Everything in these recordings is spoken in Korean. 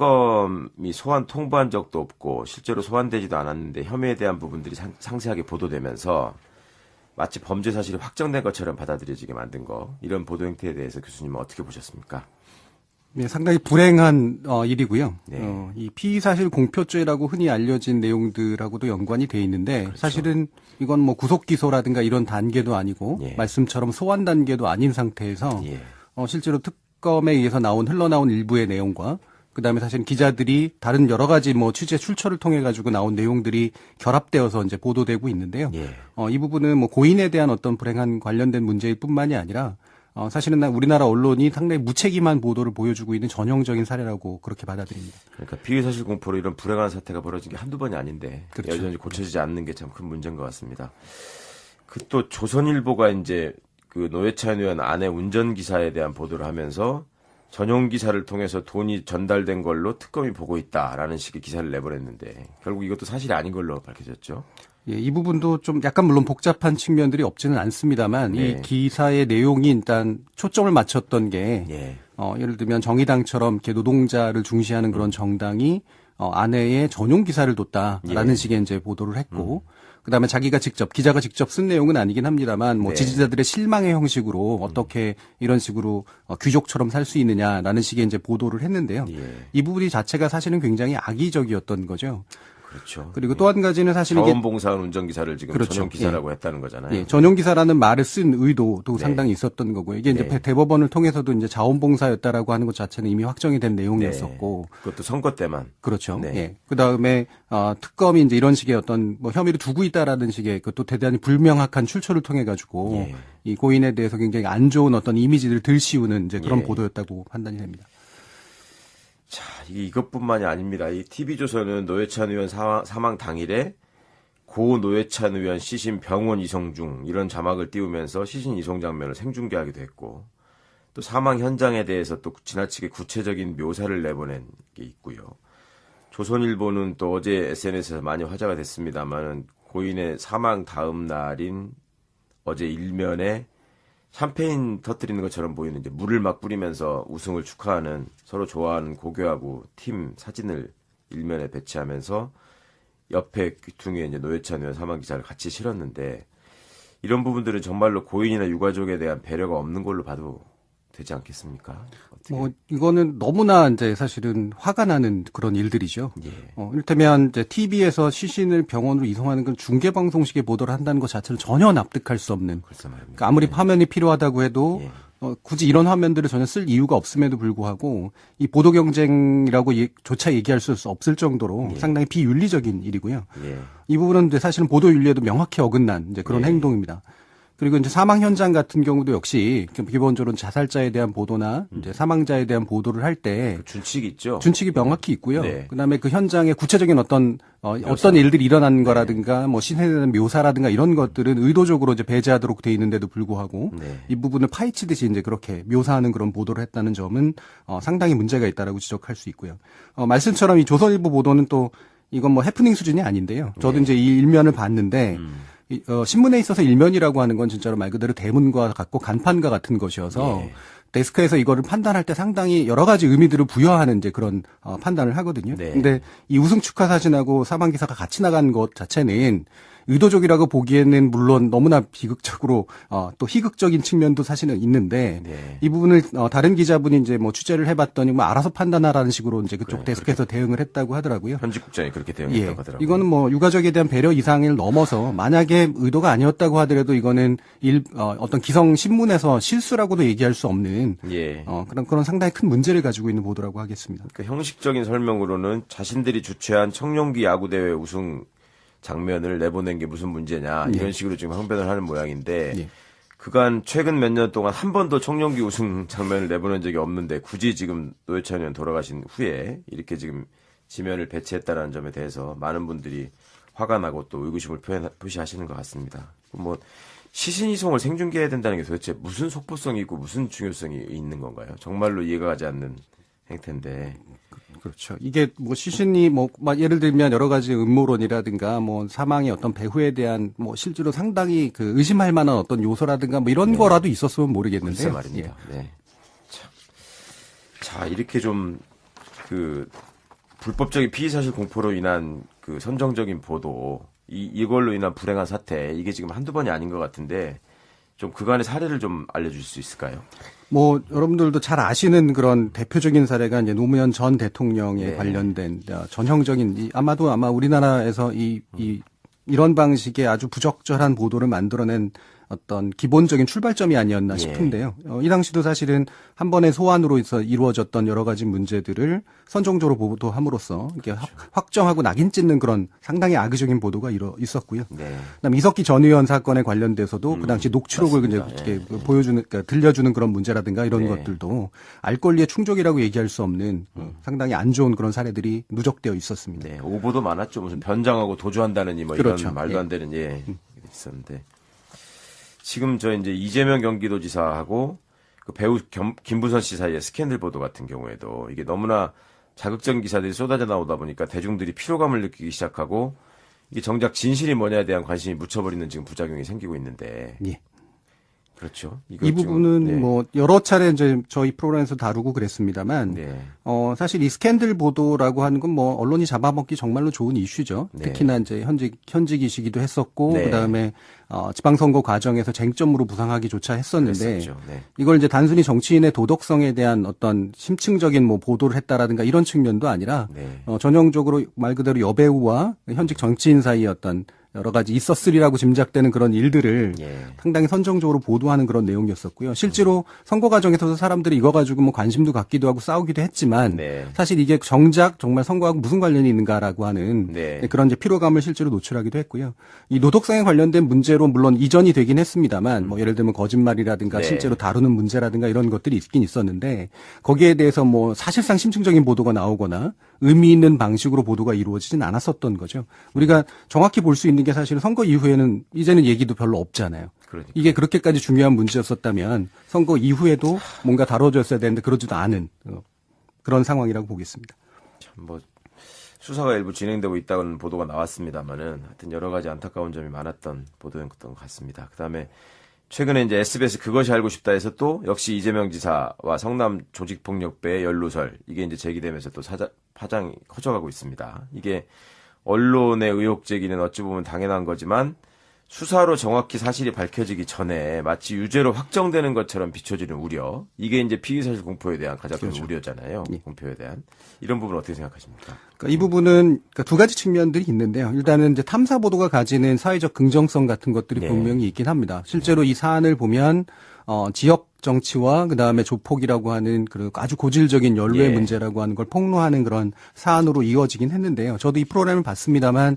특검이 소환 통보한 적도 없고 실제로 소환되지도 않았는데 혐의에 대한 부분들이 상세하게 보도되면서 마치 범죄 사실이 확정된 것처럼 받아들여지게 만든 거, 이런 보도 행태에 대해서 교수님은 어떻게 보셨습니까? 네, 상당히 불행한 일이고요. 네. 이 피의사실 공표죄라고 흔히 알려진 내용들하고도 연관이 돼 있는데 그렇죠. 사실은 이건 뭐 구속 기소라든가 이런 단계도 아니고 예. 말씀처럼 소환 단계도 아닌 상태에서 예. 실제로 특검에 의해서 흘러나온 일부의 내용과 그다음에 사실 기자들이 다른 여러 가지 뭐 취재 출처를 통해 가지고 나온 내용들이 결합되어서 이제 보도되고 있는데요. 예. 이 부분은 뭐 고인에 대한 어떤 불행한 관련된 문제일 뿐만이 아니라 사실은 우리나라 언론이 상당히 무책임한 보도를 보여주고 있는 전형적인 사례라고 그렇게 받아들입니다. 그러니까 피의사실 공포로 이런 불행한 사태가 벌어진 게 한두 번이 아닌데 그렇죠. 여전히 고쳐지지 않는 게 참 큰 문제인 것 같습니다. 그 또 조선일보가 이제 그 노회찬 의원 아내 운전기사에 대한 보도를 하면서 전용 기사를 통해서 돈이 전달된 걸로 특검이 보고 있다라는 식의 기사를 내보냈는데 결국 이것도 사실이 아닌 걸로 밝혀졌죠. 예, 이 부분도 좀 약간 물론 복잡한 측면들이 없지는 않습니다만 네. 이 기사의 내용이 일단 초점을 맞췄던 게 예. 예를 들면 정의당처럼 이렇게 노동자를 중시하는 그런 정당이 아내의 전용 기사를 뒀다라는 예. 식의 이제 보도를 했고 그다음에 기자가 직접 쓴 내용은 아니긴 합니다만 뭐 네. 지지자들의 실망의 형식으로 어떻게 이런 식으로 귀족처럼 살 수 있느냐라는 식의 이제 보도를 했는데요. 예. 이 부분이 자체가 사실은 굉장히 악의적이었던 거죠. 그렇죠. 그리고 또 한 가지는 사실 이게 자원봉사한 운전기사를 지금 그렇죠. 전용 기사라고 했다는 거잖아요. 예, 전용기사라는 말을 쓴 의도도 네. 상당히 있었던 거고요. 이게 이제 네. 대법원을 통해서도 이제 자원봉사였다라고 하는 것 자체는 이미 확정이 된 내용이었었고. 네. 그것도 선거 때만. 그렇죠. 네. 예. 그 다음에, 특검이 이제 이런 식의 어떤 뭐 혐의를 두고 있다라는 식의 그것도 대단히 불명확한 출처를 통해 가지고 예. 이 고인에 대해서 굉장히 안 좋은 어떤 이미지를 들씌우는 이제 그런 예. 보도였다고 판단이 됩니다. 자, 이것뿐만이 아닙니다. 이 TV조선은 노회찬 의원 사망 당일에 고 노회찬 의원 시신 병원 이송 중 이런 자막을 띄우면서 시신 이송 장면을 생중계하기도 했고 또 사망 현장에 대해서 또 지나치게 구체적인 묘사를 내보낸 게 있고요. 조선일보는 또 어제 SNS에서 많이 화제가 됐습니다만 고인의 사망 다음 날인 어제 일면에 샴페인 터뜨리는 것처럼 보이는 이제 물을 막 뿌리면서 우승을 축하하는 서로 좋아하는 고교하고 팀 사진을 일면에 배치하면서 옆에 귀퉁이에 이제 노회찬 의원 사망 기사를 같이 실었는데 이런 부분들은 정말로 고인이나 유가족에 대한 배려가 없는 걸로 봐도 되지 않겠습니까? 어떻게? 뭐 이거는 너무나 이제 사실은 화가 나는 그런 일들이죠. 예. 이를테면 이제 TV에서 시신을 병원으로 이송하는 건 중계 방송식의 보도를 한다는 것 자체를 전혀 납득할 수 없는. 글쎄 말입니다. 그러니까 아무리 화면이 필요하다고 해도 예. 굳이 이런 화면들을 전혀 쓸 이유가 없음에도 불구하고 이 보도 경쟁이라고 조차 얘기할 수 없을 정도로 예. 상당히 비윤리적인 일이고요. 예. 이 부분은 이제 사실은 보도 윤리에도 명확히 어긋난 이제 그런 예. 행동입니다. 그리고 이제 사망 현장 같은 경우도 역시 기본적으로 자살자에 대한 보도나 이제 사망자에 대한 보도를 할 때 그 준칙이 있죠. 준칙이 명확히 있고요. 네. 그다음에 그 현장에 구체적인 어떤 일들이 일어난 거라든가 뭐 신에 대한 묘사라든가 이런 것들은 의도적으로 이제 배제하도록 돼 있는데도 불구하고 네. 이 부분을 파헤치듯이 이제 그렇게 묘사하는 그런 보도를 했다는 점은 상당히 문제가 있다라고 지적할 수 있고요. 말씀처럼 이 조선일보 보도는 또 이건 뭐 해프닝 수준이 아닌데요. 저도 네. 이제 이 일면을 봤는데 신문에 있어서 일면이라고 하는 건 진짜로 말 그대로 대문과 같고 간판과 같은 것이어서 예. 데스크에서 이거를 판단할 때 상당히 여러 가지 의미들을 부여하는 이제 그런 판단을 하거든요. 네. 근데 이 우승 축하 사진하고 사망 기사가 같이 나간 것 자체는 의도적이라고 보기에는 물론 너무나 비극적으로 또 희극적인 측면도 사실은 있는데 네. 이 부분을 다른 기자분이 이제 뭐 취재를 해봤더니 뭐 알아서 판단하라는 식으로 이제 그쪽 데스크에서 대응을 했다고 하더라고요. 편집국장이 그렇게 대응했다고 하더라고요. 이거는 뭐 유가족에 대한 배려 이상을 넘어서 만약에 의도가 아니었다고 하더라도 이거는 어떤 기성 신문에서 실수라고도 얘기할 수 없는 예. 그런 상당히 큰 문제를 가지고 있는 보도라고 하겠습니다. 그 형식적인 설명으로는 자신들이 주최한 청룡기 야구대회 우승 장면을 내보낸 게 무슨 문제냐 이런 식으로 지금 항변을 하는 모양인데 예. 그간 최근 몇 년 동안 한 번도 청룡기 우승 장면을 내보낸 적이 없는데 굳이 지금 노회찬 의원 돌아가신 후에 이렇게 지금 지면을 배치했다는 점에 대해서 많은 분들이 화가 나고 또 의구심을 표시하시는 것 같습니다. 뭐 시신 이송을 생중계해야 된다는 게 도대체 무슨 속보성이 있고 무슨 중요성이 있는 건가요? 정말로 이해가 가지 않는 행태인데. 그렇죠. 이게 뭐 시신이 예를 들면 여러 가지 음모론이라든가 뭐 사망의 어떤 배후에 대한 뭐 실제로 상당히 그 의심할 만한 어떤 요소라든가 뭐 이런 거라도 있었으면 모르겠는데요. 글쎄 말입니다. 네. 자, 이렇게 좀 불법적인 피의사실 공포로 인한 그 선정적인 보도, 이걸로 인한 불행한 사태, 이게 지금 한두 번이 아닌 것 같은데, 좀 그간의 사례를 좀 알려줄 수 있을까요? 뭐 여러분들도 잘 아시는 그런 대표적인 사례가 이제 노무현 전 대통령에 네. 관련된 전형적인 아마 우리나라에서 이런 방식의 아주 부적절한 보도를 만들어낸 어떤 기본적인 출발점이 아니었나 싶은데요. 이 당시도 사실은 한 번의 소환으로 이루어졌던 여러 가지 문제들을 선정적으로 보도함으로써 이렇게 확정하고 낙인 찍는 그런 상당히 악의적인 보도가 있었고요. 네. 그다음 이석기 전 의원 사건에 관련돼서도 그 당시 녹취록을 이제 맞습니다. 이렇게 보여주는, 그러니까 들려주는 그런 문제라든가 이런 네. 것들도 알 권리의 충족이라고 얘기할 수 없는 상당히 안 좋은 그런 사례들이 누적되어 있었습니다. 네, 오보도 많았죠. 무슨 변장하고 도주한다느니 뭐 그렇죠. 이런 말도 안 되는 있었는데 지금 저 이제 이재명 경기도지사하고 그 배우 김부선 씨 사이의 스캔들 보도 같은 경우에도 이게 너무나 자극적인 기사들이 쏟아져 나오다 보니까 대중들이 피로감을 느끼기 시작하고 이게 정작 진실이 뭐냐에 대한 관심이 묻혀버리는 지금 부작용이 생기고 있는데. 예. 그렇죠. 이거 이 지금, 부분은 네. 뭐 여러 차례 이제 저희 프로그램에서 다루고 그랬습니다만, 네. 사실 이 스캔들 보도라고 하는 건 뭐 언론이 잡아먹기 정말로 좋은 이슈죠. 네. 특히나 이제 현직이시기도 했었고, 네. 그다음에 지방선거 과정에서 쟁점으로 부상하기조차 했었는데, 그랬었죠. 네. 이걸 이제 단순히 정치인의 도덕성에 대한 어떤 심층적인 뭐 보도를 했다라든가 이런 측면도 아니라, 네. 전형적으로 말 그대로 여배우와 현직 정치인 사이의 어떤 여러 가지 있었으리라고 짐작되는 그런 일들을 예. 상당히 선정적으로 보도하는 그런 내용이었었고요. 실제로 선거 과정에서도 사람들이 이거 가지고 뭐 관심도 갖기도 하고 싸우기도 했지만 네. 사실 이게 정작 정말 선거하고 무슨 관련이 있는가라고 하는 네. 그런 이제 피로감을 실제로 노출하기도 했고요. 이 노독성에 관련된 문제로 물론 이전이 되긴 했습니다만 뭐 예를 들면 거짓말이라든가 네. 실제로 다루는 문제라든가 이런 것들이 있긴 있었는데 거기에 대해서 뭐 사실상 심층적인 보도가 나오거나 의미 있는 방식으로 보도가 이루어지진 않았었던 거죠. 우리가 정확히 볼 수 있는 게 사실은 선거 이후에는 이제는 얘기도 별로 없잖아요. 그러니까. 이게 그렇게까지 중요한 문제였었다면 선거 이후에도 뭔가 다뤄졌어야 되는데 그러지도 않은 그런 상황이라고 보겠습니다. 참 뭐 수사가 일부 진행되고 있다는 보도가 나왔습니다만은 하여튼 여러 가지 안타까운 점이 많았던 보도였던 것 같습니다. 그다음에 최근에 이제 SBS 그것이 알고 싶다에서 또 역시 이재명 지사와 성남 조직폭력배의 연루설 이게 이제 제기되면서 또 파장이 커져가고 있습니다. 이게 언론의 의혹 제기는 어찌 보면 당연한 거지만 수사로 정확히 사실이 밝혀지기 전에 마치 유죄로 확정되는 것처럼 비춰지는 우려. 이게 이제 피의사실 공포에 대한 가장 큰 그렇죠. 우려잖아요. 예. 공표에 대한. 이런 부분 어떻게 생각하십니까? 그러니까 이 부분은 그러니까 두 가지 측면들이 있는데요. 일단은 이제 탐사 보도가 가지는 사회적 긍정성 같은 것들이 네. 분명히 있긴 합니다. 실제로 이 사안을 보면 지역 정치와 그다음에 조폭이라고 하는 그 아주 고질적인 연루의 예. 문제라고 하는 걸 폭로하는 그런 사안으로 이어지긴 했는데요. 저도 이 프로그램을 봤습니다만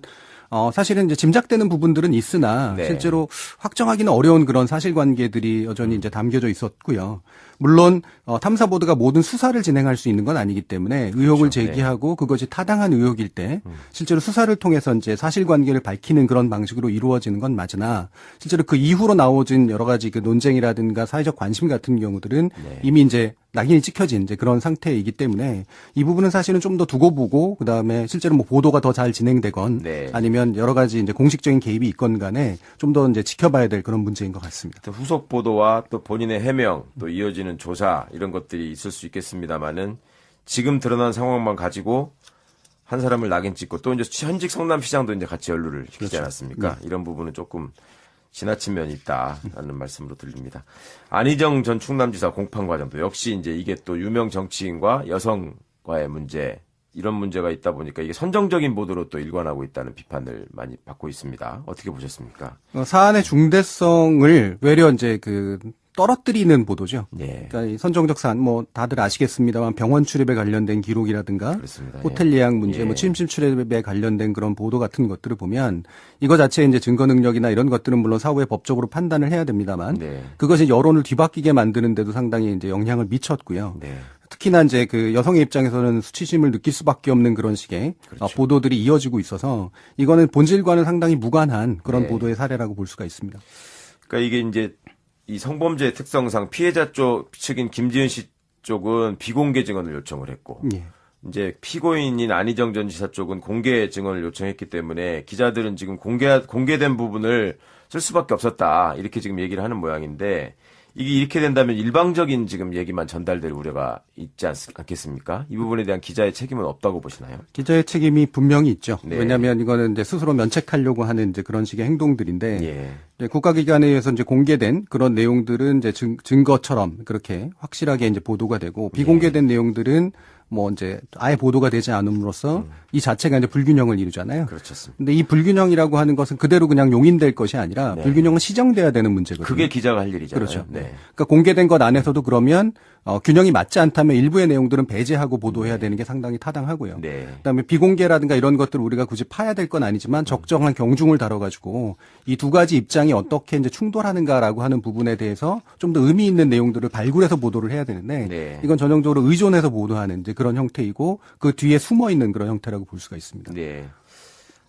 사실은 이제 짐작되는 부분들은 있으나 네. 실제로 확정하기는 어려운 그런 사실관계들이 여전히 이제 담겨져 있었고요. 물론 탐사 보도가 모든 수사를 진행할 수 있는 건 아니기 때문에 의혹을 그렇죠. 제기하고 그것이 타당한 의혹일 때 실제로 수사를 통해서 이제 사실관계를 밝히는 그런 방식으로 이루어지는 건 맞으나 실제로 그 이후로 나오진 여러 가지 그 논쟁이라든가 사회적 관심 같은 경우들은 네. 이미 이제 낙인이 찍혀진 이제 그런 상태이기 때문에 이 부분은 사실은 좀 더 두고 보고 그다음에 실제로 뭐 보도가 더 잘 진행되건 네. 아니면 여러 가지 이제 공식적인 개입이 있건 간에 좀 더 이제 지켜봐야 될 그런 문제인 것 같습니다. 후속 보도와 또 본인의 해명, 또 이어지는 조사 이런 것들이 있을 수 있겠습니다만은 지금 드러난 상황만 가지고 한 사람을 낙인 찍고 또 이제 현직 성남시장도 이제 같이 연루를 시키지 그렇죠. 않았습니까? 이런 부분은 조금 지나친 면이 있다라는 말씀으로 들립니다. 안희정 전 충남지사 공판 과정도 역시 이제 이게 또 유명 정치인과 여성과의 문제 이런 문제가 있다 보니까 이게 선정적인 보도로 또 일관하고 있다는 비판을 많이 받고 있습니다. 어떻게 보셨습니까? 사안의 중대성을 외려 이제 그 떨어뜨리는 보도죠. 예. 그러니까 이 선정적 사안 뭐 다들 아시겠습니다만 병원 출입에 관련된 기록이라든가 그렇습니다. 호텔 예약 문제, 예. 뭐 침실 출입에 관련된 그런 보도 같은 것들을 보면 이거 자체의 이제 증거 능력이나 이런 것들은 물론 사후에 법적으로 판단을 해야 됩니다만 네. 그것이 여론을 뒤바뀌게 만드는데도 상당히 이제 영향을 미쳤고요. 네. 특히나 이제 그 여성의 입장에서는 수치심을 느낄 수밖에 없는 그런 식의 그렇죠. 보도들이 이어지고 있어서 이거는 본질과는 상당히 무관한 그런 네. 보도의 사례라고 볼 수가 있습니다. 그러니까 이게 이제 이 성범죄 특성상 피해자 쪽 측인 김지은 씨 쪽은 비공개 증언을 요청을 했고 예. 이제 피고인인 안희정 전 지사 쪽은 공개 증언을 요청했기 때문에 기자들은 지금 공개된 부분을 쓸 수밖에 없었다 이렇게 지금 얘기를 하는 모양인데 이게 이렇게 된다면 일방적인 지금 얘기만 전달될 우려가 있지 않겠습니까? 이 부분에 대한 기자의 책임은 없다고 보시나요? 기자의 책임이 분명히 있죠. 네. 왜냐하면 이거는 이제 스스로 면책하려고 하는 이제 그런 식의 행동들인데 예. 이제 국가기관에 의해서 이제 공개된 그런 내용들은 이제 증거처럼 그렇게 확실하게 이제 보도가 되고 비공개된 내용들은 뭐 이제 아예 보도가 되지 않음으로써 이 자체가 이제 불균형을 이루잖아요. 그렇죠. 근데 이 불균형이라고 하는 것은 그대로 그냥 용인될 것이 아니라 불균형은 시정돼야 되는 문제거든요. 그게 기자가 할 일이잖아요. 그렇죠. 네. 그러니까 공개된 것 안에서도 그러면 균형이 맞지 않다면 일부의 내용들은 배제하고 보도해야 되는 게 상당히 타당하고요. 네. 그다음에 비공개라든가 이런 것들을 우리가 굳이 파야 될 건 아니지만 적정한 경중을 다뤄가지고 이 두 가지 입장이 어떻게 이제 충돌하는가라고 하는 부분에 대해서 좀 더 의미 있는 내용들을 발굴해서 보도를 해야 되는데 네. 이건 전형적으로 의존해서 보도하는 이제 그런 형태이고 그 뒤에 숨어 있는 그런 형태라고 볼 수가 있습니다. 네.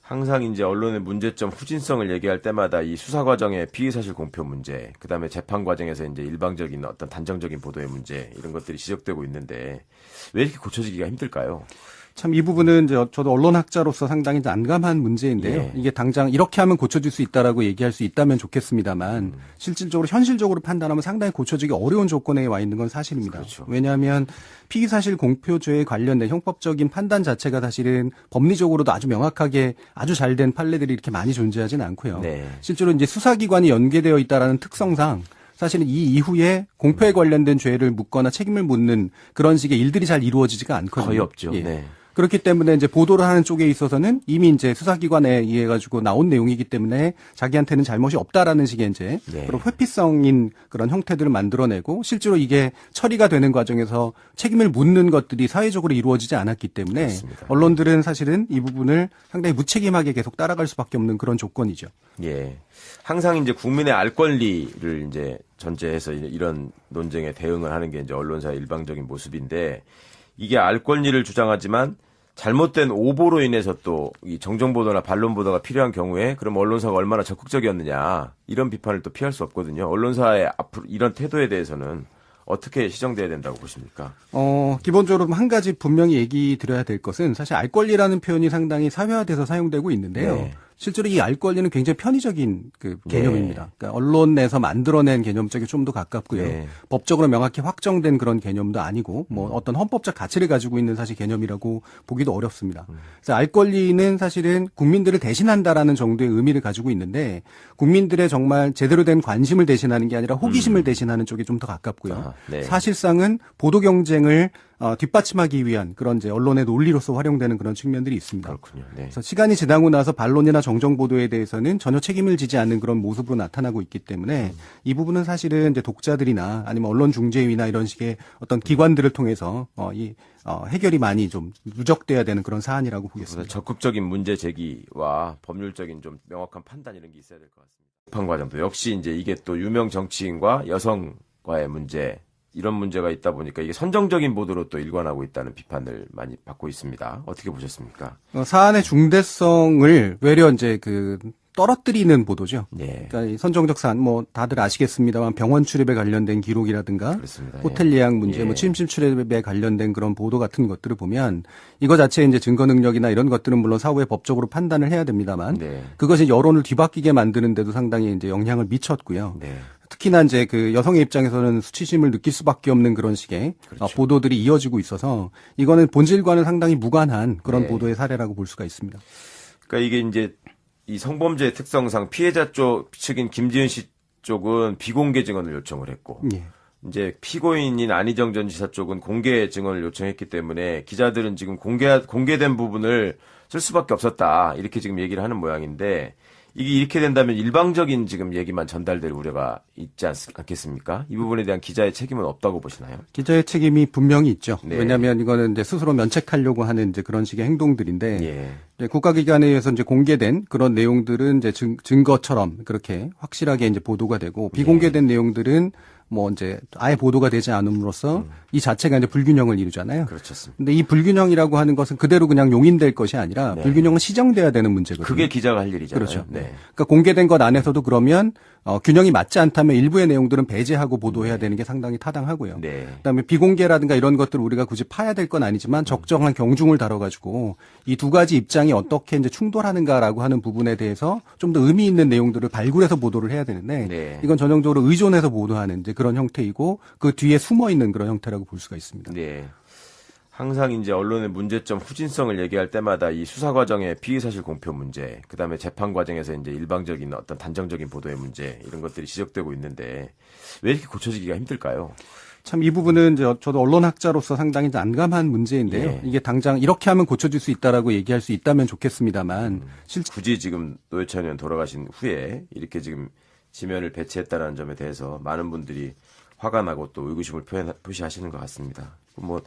항상 이제 언론의 문제점, 후진성을 얘기할 때마다 이 수사 과정의 피의사실 공표 문제, 그 다음에 재판 과정에서 이제 일방적인 어떤 단정적인 보도의 문제, 이런 것들이 지적되고 있는데, 왜 이렇게 고쳐지기가 힘들까요? 참 이 부분은 이제 저도 언론학자로서 상당히 난감한 문제인데요. 예. 이게 당장 이렇게 하면 고쳐질 수 있다라고 얘기할 수 있다면 좋겠습니다만 실질적으로 현실적으로 판단하면 상당히 고쳐지기 어려운 조건에 와 있는 건 사실입니다. 그렇죠. 왜냐하면 피의사실 공표죄에 관련된 형법적인 판단 자체가 사실은 법리적으로도 아주 명확하게 아주 잘된 판례들이 이렇게 많이 존재하지는 않고요. 네. 실제로 이제 수사기관이 연계되어 있다라는 특성상 사실은 이 이후에 공표에 관련된 죄를 묻거나 책임을 묻는 그런 식의 일들이 잘 이루어지지가 않거든요. 거의 없죠. 예. 네. 그렇기 때문에 이제 보도를 하는 쪽에 있어서는 이미 이제 수사기관에 의해 가지고 나온 내용이기 때문에 자기한테는 잘못이 없다라는 식의 이제 네. 그런 회피성인 그런 형태들을 만들어내고 실제로 이게 처리가 되는 과정에서 책임을 묻는 것들이 사회적으로 이루어지지 않았기 때문에 그렇습니다. 언론들은 사실은 이 부분을 상당히 무책임하게 계속 따라갈 수밖에 없는 그런 조건이죠. 예. 항상 이제 국민의 알 권리를 이제 전제해서 이런 논쟁에 대응을 하는 게 이제 언론사의 일방적인 모습인데 이게 알 권리를 주장하지만 잘못된 오보로 인해서 또 이 정정보도나 반론보도가 필요한 경우에 그럼 언론사가 얼마나 적극적이었느냐 이런 비판을 또 피할 수 없거든요. 언론사의 앞으로 이런 태도에 대해서는 어떻게 시정돼야 된다고 보십니까? 기본적으로 한 가지 분명히 얘기 드려야 될 것은 사실 알 권리라는 표현이 상당히 사회화돼서 사용되고 있는데요. 네. 실제로 이 알 권리는 굉장히 편의적인 그 네. 개념입니다. 그러니까 언론에서 만들어낸 개념 쪽이 좀 더 가깝고요. 네. 법적으로 명확히 확정된 그런 개념도 아니고 뭐 어떤 헌법적 가치를 가지고 있는 사실 개념이라고 보기도 어렵습니다. 그래서 알 권리는 사실은 국민들을 대신한다라는 정도의 의미를 가지고 있는데 국민들의 정말 제대로 된 관심을 대신하는 게 아니라 호기심을 대신하는 쪽이 좀 더 가깝고요. 아, 네. 사실상은 보도 경쟁을 뒷받침하기 위한 그런 이제 언론의 논리로서 활용되는 그런 측면들이 있습니다. 그렇군요. 네. 그래서 시간이 지나고 나서 반론이나 정정 보도에 대해서는 전혀 책임을 지지 않는 그런 모습으로 나타나고 있기 때문에 이 부분은 사실은 이제 독자들이나 아니면 언론 중재위나 이런 식의 어떤 기관들을 통해서 해결이 많이 좀 누적돼야 되는 그런 사안이라고 보겠습니다. 적극적인 문제 제기와 법률적인 좀 명확한 판단 이런 게 있어야 될 것 같습니다. 재판 과정도 역시 이제 이게 또 유명 정치인과 여성과의 문제 이런 문제가 있다 보니까 이게 선정적인 보도로 또 일관하고 있다는 비판을 많이 받고 있습니다. 어떻게 보셨습니까? 사안의 중대성을 외려 이제 떨어뜨리는 보도죠. 네. 그러니까 이 선정적 사안, 뭐 다들 아시겠습니다만 병원 출입에 관련된 기록이라든가 그렇습니다. 호텔 예약 문제, 예. 뭐 침실 출입에 관련된 그런 보도 같은 것들을 보면 이거 자체의 이제 증거 능력이나 이런 것들은 물론 사후에 법적으로 판단을 해야 됩니다만 네. 그것이 여론을 뒤바뀌게 만드는데도 상당히 이제 영향을 미쳤고요. 네. 특히나 이제 그 여성의 입장에서는 수치심을 느낄 수밖에 없는 그런 식의 그렇죠. 보도들이 이어지고 있어서 이거는 본질과는 상당히 무관한 그런 네. 보도의 사례라고 볼 수가 있습니다. 그러니까 이게 이제 이 성범죄 특성상 피해자 쪽 측인 김지은 씨 쪽은 비공개 증언을 요청을 했고 예. 이제 피고인인 안희정 전 지사 쪽은 공개 증언을 요청했기 때문에 기자들은 지금 공개된 부분을 쓸 수밖에 없었다 이렇게 지금 얘기를 하는 모양인데 이게 이렇게 된다면 일방적인 지금 얘기만 전달될 우려가 있지 않겠습니까? 이 부분에 대한 기자의 책임은 없다고 보시나요? 기자의 책임이 분명히 있죠. 네. 왜냐하면 이거는 이제 스스로 면책하려고 하는 이제 그런 식의 행동들인데 예. 이제 국가기관에 의해서 이제 공개된 그런 내용들은 이제 증거처럼 그렇게 확실하게 이제 보도가 되고 비공개된 내용들은 뭐 이제 아예 보도가 되지 않음으로써 이 자체가 이제 불균형을 이루잖아요. 그렇죠. 근데 이 불균형이라고 하는 것은 그대로 그냥 용인될 것이 아니라 네. 불균형은 시정돼야 되는 문제거든요. 그게 기자가 할 일이잖아요. 그렇죠. 네. 그러니까 공개된 것 안에서도 그러면 균형이 맞지 않다면 일부의 내용들은 배제하고 보도해야 되는 게 상당히 타당하고요. 네. 그다음에 비공개라든가 이런 것들을 우리가 굳이 파야 될 건 아니지만 적정한 경중을 다뤄가지고 이 두 가지 입장이 어떻게 이제 충돌하는가라고 하는 부분에 대해서 좀 더 의미 있는 내용들을 발굴해서 보도를 해야 되는데 네. 이건 전형적으로 의존해서 보도하는 이제 그런 그런 형태이고 그 뒤에 숨어 있는 그런 형태라고 볼 수가 있습니다. 네. 항상 이제 언론의 문제점 후진성을 얘기할 때마다 이 수사 과정의 피의사실 공표 문제, 그다음에 재판 과정에서 이제 일방적인 어떤 단정적인 보도의 문제 이런 것들이 지적되고 있는데 왜 이렇게 고쳐지기가 힘들까요? 참 이 부분은 이제 저도 언론학자로서 상당히 난감한 문제인데요. 예. 이게 당장 이렇게 하면 고쳐질 수 있다라고 얘기할 수 있다면 좋겠습니다만 실제 굳이 지금 노회찬 의원 돌아가신 후에 이렇게 지금 지면을 배치했다는 점에 대해서 많은 분들이 화가 나고 또 의구심을 표시하시는 것 같습니다. 뭐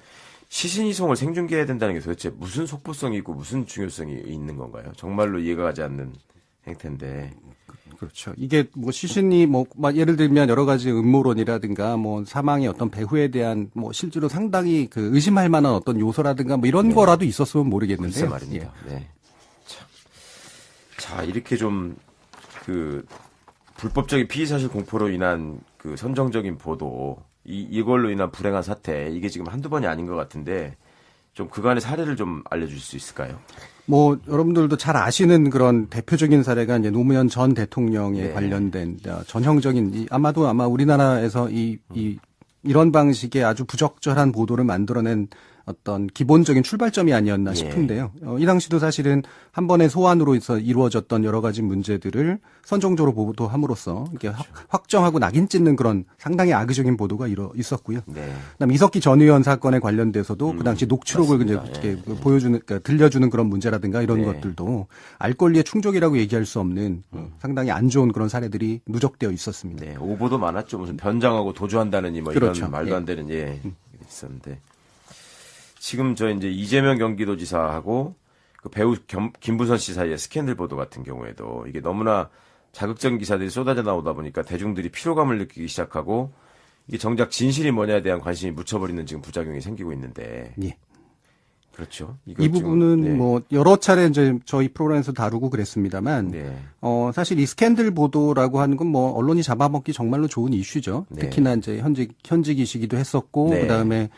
시신이송을 생중계해야 된다는 게 도대체 무슨 속보성이 있고 무슨 중요성이 있는 건가요? 정말로 이해가 가지 않는 행태인데. 그렇죠. 이게 뭐 시신이 막 예를 들면 여러 가지 음모론이라든가 뭐 사망의 어떤 배후에 대한 뭐 실제로 상당히 그 의심할 만한 어떤 요소라든가 뭐 이런 거라도 있었으면 모르겠는데요. 글쎄 말입니다. 네. 자, 이렇게 좀 그 불법적인 피의사실 공포로 인한 그 선정적인 보도, 이걸로 인한 불행한 사태, 이게 지금 한두 번이 아닌 것 같은데, 좀 그간의 사례를 좀 알려줄 수 있을까요? 뭐 여러분들도 잘 아시는 그런 대표적인 사례가 이제 노무현 전 대통령에 네. 관련된 전형적인 아마 우리나라에서 이런 방식의 아주 부적절한 보도를 만들어낸 어떤 기본적인 출발점이 아니었나 싶은데요. 이 당시도 사실은 한 번의 소환으로 이루어졌던 여러 가지 문제들을 선정적으로 보도함으로써 이렇게 확정하고 낙인 찍는 그런 상당히 악의적인 보도가 있었고요. 네. 그다음 이석기 전 의원 사건에 관련돼서도 그 당시 녹취록을 이제 맞습니다. 이렇게 보여주는, 그러니까 들려주는 그런 문제라든가 이런 네. 것들도 알 권리의 충족이라고 얘기할 수 없는 상당히 안 좋은 그런 사례들이 누적되어 있었습니다. 네. 오보도 많았죠. 무슨 변장하고 도주한다느니 뭐 그렇죠. 이런 말도 안 되는 있었는데. 지금 저 이제 이재명 경기도지사하고 그 배우 김부선 씨 사이의 스캔들 보도 같은 경우에도 이게 너무나 자극적인 기사들이 쏟아져 나오다 보니까 대중들이 피로감을 느끼기 시작하고 이게 정작 진실이 뭐냐에 대한 관심이 묻혀버리는 지금 부작용이 생기고 있는데. 예. 그렇죠. 이거 이 지금, 부분은 네. 뭐 여러 차례 이제 저희 프로그램에서 다루고 그랬습니다만, 네. 사실 이 스캔들 보도라고 하는 건 뭐 언론이 잡아먹기 정말로 좋은 이슈죠. 네. 특히나 이제 현직이시기도 했었고, 네. 그다음에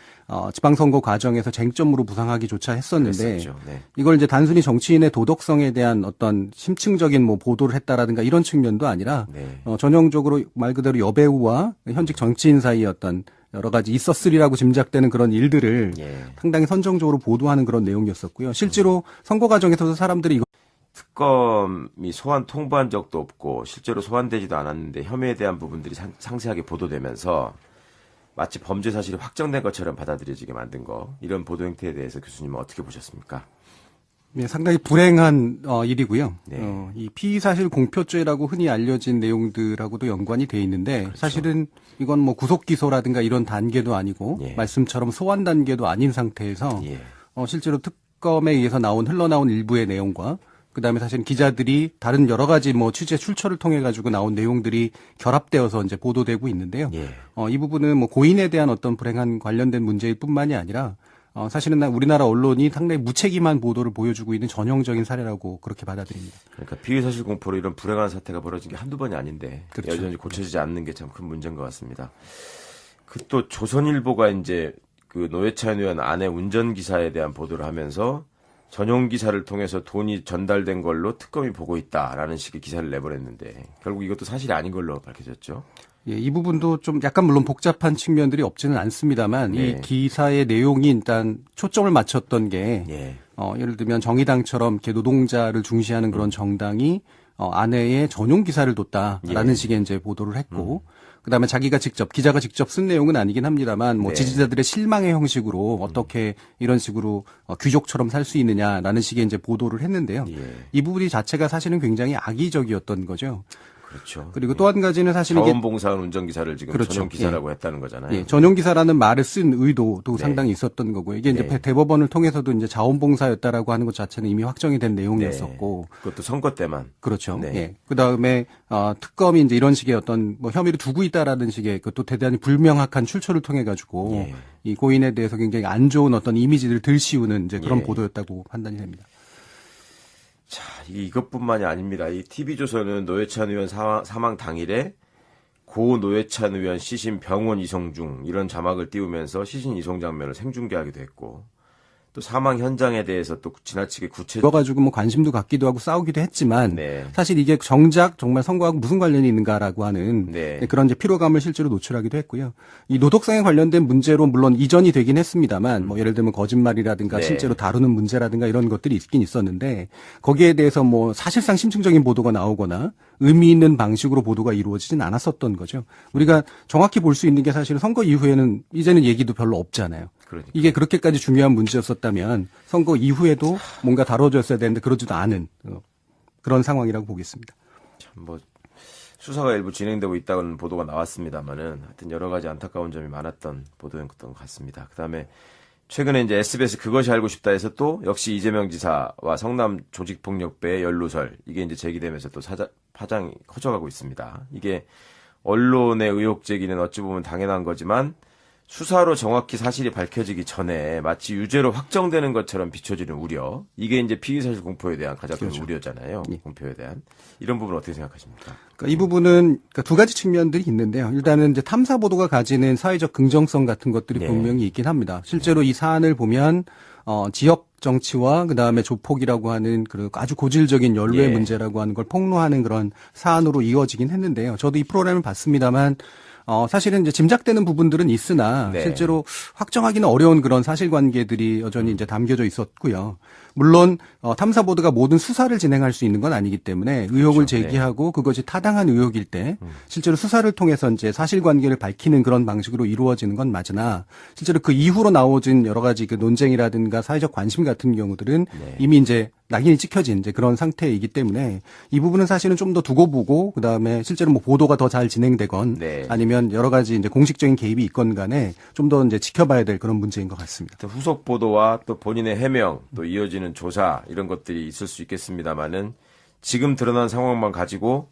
지방선거 과정에서 쟁점으로 부상하기조차 했었는데, 그랬었죠. 네. 이걸 이제 단순히 정치인의 도덕성에 대한 어떤 심층적인 뭐 보도를 했다라든가 이런 측면도 아니라, 네. 전형적으로 말 그대로 여배우와 현직 정치인 사이의 어떤 여러 가지 있었으리라고 짐작되는 그런 일들을 예. 상당히 선정적으로 보도하는 그런 내용이었었고요. 실제로 선거 과정에서도 사람들이 이거 특검이 소환 통보한 적도 없고 실제로 소환되지도 않았는데 혐의에 대한 부분들이 상세하게 보도되면서 마치 범죄 사실이 확정된 것처럼 받아들여지게 만든 거, 이런 보도 행태에 대해서 교수님은 어떻게 보셨습니까? 상당히 불행한 일이고요. 네. 이 피의사실 공표죄라고 흔히 알려진 내용들하고도 연관이 돼 있는데 그렇죠. 사실은 이건 뭐 구속 기소라든가 이런 단계도 아니고 예. 말씀처럼 소환 단계도 아닌 상태에서 예. 실제로 특검에 의해서 흘러나온 일부의 내용과 그다음에 사실 기자들이 다른 여러 가지 뭐 취재 출처를 통해 가지고 나온 내용들이 결합되어서 이제 보도되고 있는데요. 예. 이 부분은 뭐 고인에 대한 어떤 불행한 관련된 문제일 뿐만이 아니라 사실은 우리나라 언론이 상당히 무책임한 보도를 보여주고 있는 전형적인 사례라고 그렇게 받아들입니다. 그러니까 피의사실 공포로 이런 불행한 사태가 벌어진 게 한두 번이 아닌데 그렇죠. 여전히 고쳐지지 않는 게 참 큰 문제인 것 같습니다. 그 또 조선일보가 이제 그 노회찬 의원 아내 운전기사에 대한 보도를 하면서 전용 기사를 통해서 돈이 전달된 걸로 특검이 보고 있다라는 식의 기사를 내보냈는데 결국 이것도 사실이 아닌 걸로 밝혀졌죠. 예, 이 부분도 좀 약간 물론 복잡한 측면들이 없지는 않습니다만 네. 이 기사의 내용이 일단 초점을 맞췄던 게 예. 예를 들면 정의당처럼 이렇게 노동자를 중시하는 그런 정당이 아내의 전용 기사를 뒀다라는 예. 식의 이제 보도를 했고 그다음에 기자가 직접 쓴 내용은 아니긴 합니다만 뭐 네. 지지자들의 실망의 형식으로 어떻게 이런 식으로 귀족처럼 살 수 있느냐라는 식의 이제 보도를 했는데요. 예. 이 부분이 자체가 사실은 굉장히 악의적이었던 거죠. 그렇죠. 그리고 또 한 가지는 사실 이게 자원봉사원 운전기사를 지금 그렇죠. 전용 기사라고 했다는 거잖아요. 예, 전용기사라는 말을 쓴 의도도 네. 상당히 있었던 거고요. 이게 이제 네. 대법원을 통해서도 이제 자원봉사였다라고 하는 것 자체는 이미 확정이 된 내용이었었고. 네. 그것도 선거 때만. 그렇죠. 네. 예. 그 다음에, 특검이 이제 이런 식의 어떤 뭐 혐의를 두고 있다라는 식의 그것도 대단히 불명확한 출처를 통해 가지고 예. 이 고인에 대해서 굉장히 안 좋은 어떤 이미지를 들씌우는 이제 그런 예. 보도였다고 판단이 됩니다. 자, 이것뿐만이 아닙니다. 이 TV조선은 노회찬 의원 사망 당일에 고 노회찬 의원 시신 병원 이송 중 이런 자막을 띄우면서 시신 이송 장면을 생중계하기도 했고 또 사망 현장에 대해서 또 지나치게 구체 가지고 뭐 관심도 갖기도 하고 싸우기도 했지만 네. 사실 이게 정작 정말 선거하고 무슨 관련이 있는가라고 하는 네. 그런 이제 피로감을 실제로 노출하기도 했고요. 이 노독성에 관련된 문제로 물론 이전이 되긴 했습니다만 뭐 예를 들면 거짓말이라든가 네. 실제로 다루는 문제라든가 이런 것들이 있긴 있었는데 거기에 대해서 뭐 사실상 심층적인 보도가 나오거나 의미 있는 방식으로 보도가 이루어지진 않았었던 거죠. 우리가 정확히 볼 수 있는 게 사실은 선거 이후에는 이제는 얘기도 별로 없잖아요. 그러니까. 이게 그렇게까지 중요한 문제였었다면 선거 이후에도 뭔가 다뤄졌어야 되는데 그러지도 않은 그런 상황이라고 보겠습니다. 참 뭐 수사가 일부 진행되고 있다는 보도가 나왔습니다만은 하여튼 여러 가지 안타까운 점이 많았던 보도였던 것 같습니다. 그다음에 최근에 이제 SBS 그것이 알고 싶다에서 또 역시 이재명 지사와 성남 조직폭력배의 연루설 이게 이제 제기되면서 또 파장이 커져가고 있습니다. 이게 언론의 의혹 제기는 어찌 보면 당연한 거지만 수사로 정확히 사실이 밝혀지기 전에 마치 유죄로 확정되는 것처럼 비춰지는 우려. 이게 이제 피의사실 공표에 대한 가장 큰 그렇죠. 우려잖아요. 예. 공표에 대한. 이런 부분 어떻게 생각하십니까? 그러니까 이 부분은 그러니까 두 가지 측면들이 있는데요. 일단은 이제 탐사 보도가 가지는 사회적 긍정성 같은 것들이 네. 분명히 있긴 합니다. 실제로 이 사안을 보면 지역 정치와 그다음에 조폭이라고 하는 그 아주 고질적인 연루의 예. 문제라고 하는 걸 폭로하는 그런 사안으로 이어지긴 했는데요. 저도 이 프로그램을 봤습니다만 사실은 이제 짐작되는 부분들은 있으나 네. 실제로 확정하기는 어려운 그런 사실관계들이 여전히 이제 담겨져 있었고요. 물론 탐사 보도가 모든 수사를 진행할 수 있는 건 아니기 때문에 의혹을 그렇죠. 제기하고 그것이 타당한 의혹일 때 실제로 수사를 통해서 이제 사실관계를 밝히는 그런 방식으로 이루어지는 건 맞으나 실제로 그 이후로 나오진 여러 가지 그 논쟁이라든가 사회적 관심 같은 경우들은 네. 이미 이제 낙인이 찍혀진 이제 그런 상태이기 때문에 이 부분은 사실은 좀 더 두고 보고 그다음에 실제로 뭐 보도가 더 잘 진행되건 네. 아니면 여러 가지 이제 공식적인 개입이 있건 간에 좀 더 이제 지켜봐야 될 그런 문제인 것 같습니다. 후속 보도와 또 본인의 해명, 또 이어지는 조사 이런 것들이 있을 수 있겠습니다만은 지금 드러난 상황만 가지고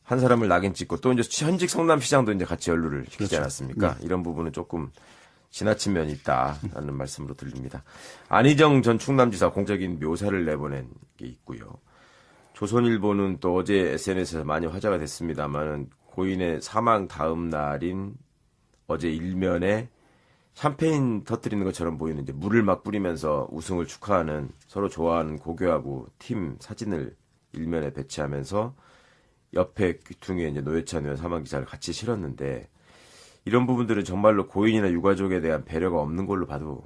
한 사람을 낙인 찍고 또 이제 현직 성남시장도 이제 같이 연루를 시키지 그렇죠. 않았습니까? 이런 부분은 조금 지나친 면이 있다라는 말씀으로 들립니다. 안희정 전 충남지사 공적인 묘사를 내보낸 게 있고요. 조선일보는 또 어제 SNS에서 많이 화제가 됐습니다만은 고인의 사망 다음 날인 어제 일면에 샴페인 터뜨리는 것처럼 보이는 이제 물을 막 뿌리면서 우승을 축하하는 서로 좋아하는 고교하고 팀 사진을 일면에 배치하면서 옆에 귀퉁이에 이제 노회찬 의원 사망 기사를 같이 실었는데 이런 부분들은 정말로 고인이나 유가족에 대한 배려가 없는 걸로 봐도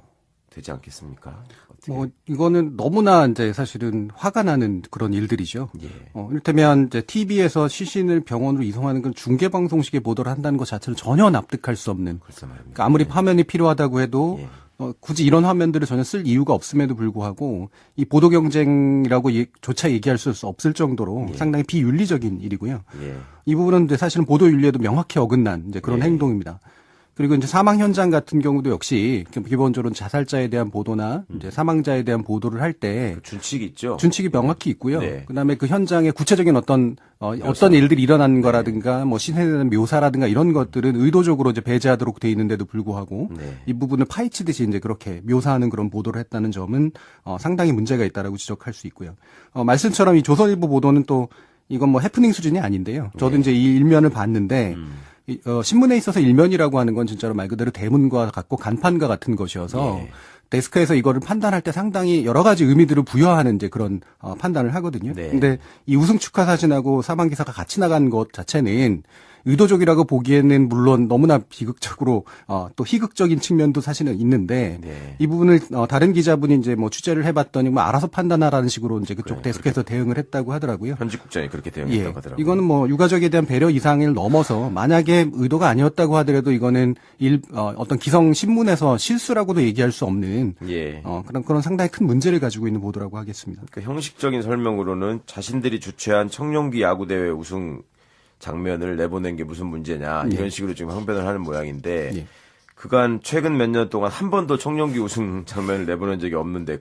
되지 않겠습니까? 어떻게? 뭐 이거는 너무나 이제 사실은 화가 나는 그런 일들이죠. 예. 이를테면 이제 TV에서 시신을 병원으로 이송하는 건 중계 방송식의 보도를 한다는 것 자체를 전혀 납득할 수 없는. 글쎄 말입니다. 그러니까 아무리 화면이 필요하다고 해도 예. 굳이 이런 화면들을 전혀 쓸 이유가 없음에도 불구하고 이 보도 경쟁이라고 조차 얘기할 수 없을 정도로 상당히 비윤리적인 일이고요. 예. 이 부분은 이제 사실은 보도 윤리에도 명확히 어긋난 이제 그런 예. 행동입니다. 그리고 이제 사망 현장 같은 경우도 역시 기본적으로 자살자에 대한 보도나 이제 사망자에 대한 보도를 할 때 준칙이 있죠. 준칙이 명확히 있고요. 네. 그다음에 그 현장에 구체적인 어떤 일들이 일어나는 거라든가 뭐 시신에 대한 묘사라든가 이런 것들은 의도적으로 이제 배제하도록 돼 있는데도 불구하고 네. 이 부분을 파헤치듯이 이제 그렇게 묘사하는 그런 보도를 했다는 점은 상당히 문제가 있다라고 지적할 수 있고요. 말씀처럼 이 조선일보 보도는 또 이건 뭐 해프닝 수준이 아닌데요. 저도 이제 이 일면을 봤는데 신문에 있어서 일면이라고 하는 건 진짜로 말 그대로 대문과 같고 간판과 같은 것이어서 예. 데스크에서 이거를 판단할 때 상당히 여러 가지 의미들을 부여하는 이제 그런 판단을 하거든요. 네. 근데 이 우승 축하 사진하고 사망 기사가 같이 나간 것 자체는 의도적이라고 보기에는 물론 너무나 비극적으로 또 희극적인 측면도 사실은 있는데 네. 이 부분을 다른 기자분이 이제 뭐 취재를 해봤더니 뭐 알아서 판단하라는 식으로 이제 그쪽 데스크에서 대응을 했다고 하더라고요. 현직 국장이 그렇게 예, 대응했다고 하더라고요. 이거는 뭐 유가족에 대한 배려 이상을 넘어서 만약에 의도가 아니었다고 하더라도 이거는 어떤 기성 신문에서 실수라고도 얘기할 수 없는 예. 그런 상당히 큰 문제를 가지고 있는 보도라고 하겠습니다. 그 형식적인 설명으로는 자신들이 주최한 청룡기 야구대회 우승 장면을 내보낸 게 무슨 문제냐 이런 식으로 지금 항변을 하는 모양인데 예. 그간 최근 몇 년 동안 한 번도 청룡기 우승 장면을 내보낸 적이 없는데